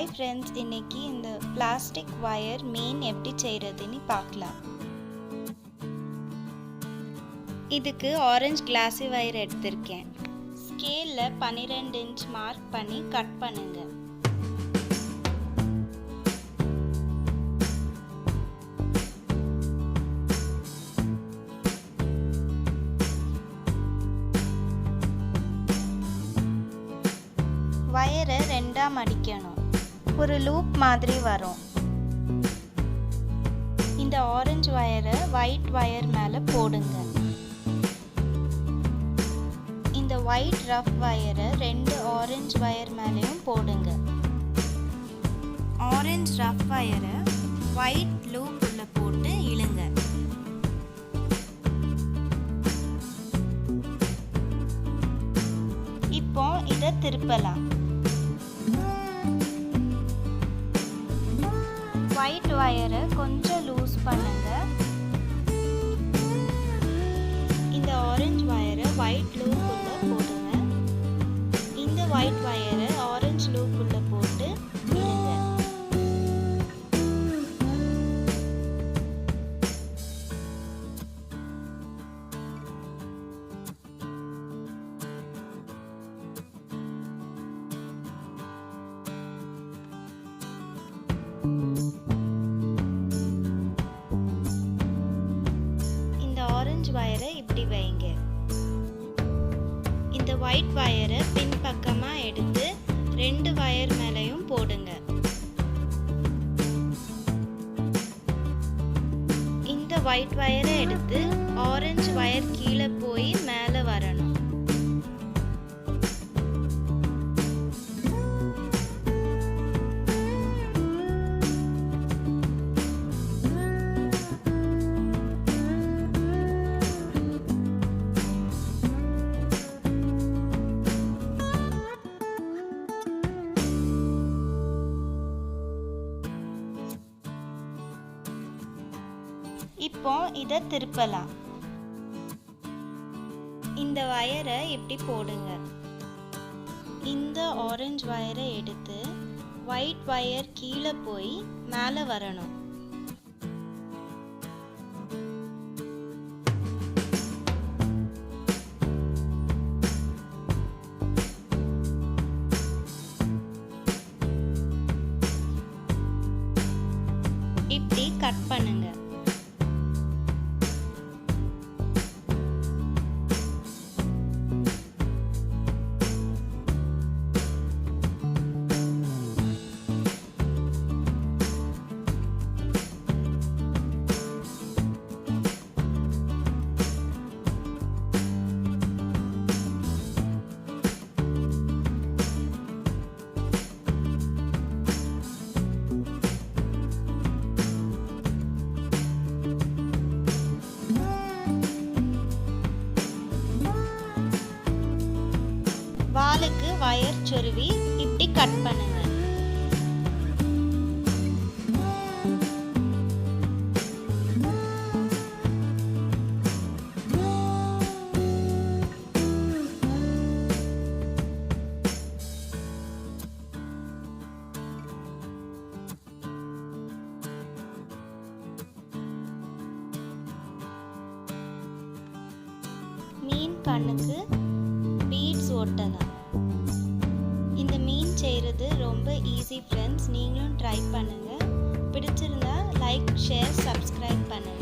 Hi friends, இன்னைக்கு இந்த plastic wire மீன் எப்படி செய்யறதுன்னு பார்க்கலாம். இதுக்கு ஆரஞ்சு கிளாஸி வயர் எடுத்திருக்கேன். ஸ்கேல்ல 12 இன்ச் மார்க் பண்ணி கட் பண்ணுங்க. வயரை ரெண்டா மடிக்கணும். ஒரு லூப் மாதிரி வரும். இந்த ஆரஞ்சு வயரை ஒயிட் வயர் மேலே போடுங்க. இந்த ஒயிட் ரஃப் வயரை ரெண்டு ஆரஞ்சு வயர் மேலேயும் போடுங்க. ஆரஞ்சு ரஃப் வயரை ஒயிட் லூப் உள்ள போட்டு இழுங்க. இப்போ இதை திருப்பலாம். ஒயிட் வயரை கொஞ்சம் லூஸ் பண்ணுங்க. இந்த ஆரஞ்சு வயரை ஒயிட் லூப் உள்ள போடுங்க. இந்த ஒயிட் வயரை ஆரஞ்சு லூப் உள்ள போட்டு இழுங்க. ஆரஞ்சு வயரை இப்படி வைங்க. இந்த ஒயிட் வயரை பின்பக்கமா எடுத்து ரெண்டு வயர் மேலையும் போடுங்க. இந்த ஒயிட் வயரை எடுத்து ஆரஞ்சு வயர் கீழே போய் மேலே வரணும். இப்போ இதை திருப்பலாம். இந்த வயரை இப்படி போடுங்க. இந்த ஆரஞ்சு வயரை எடுத்து ஒயிட் வயர் கீழே போய் மேலே வரணும். இப்படி கட் பண்ணுங்க. வாலுக்கு வயர் சொருவி இப்படி கட் பண்ணுங்க. மீன் கண்ணுக்கு பீட்ஸ் ஒட்டலாம். இந்த மீன் செய்கிறது ரொம்ப ஈஸி ஃப்ரெண்ட்ஸ். நீங்களும் ட்ரை பண்ணுங்கள். பிடிச்சிருந்தா லைக், ஷேர், சப்ஸ்கிரைப் பண்ணுங்கள்.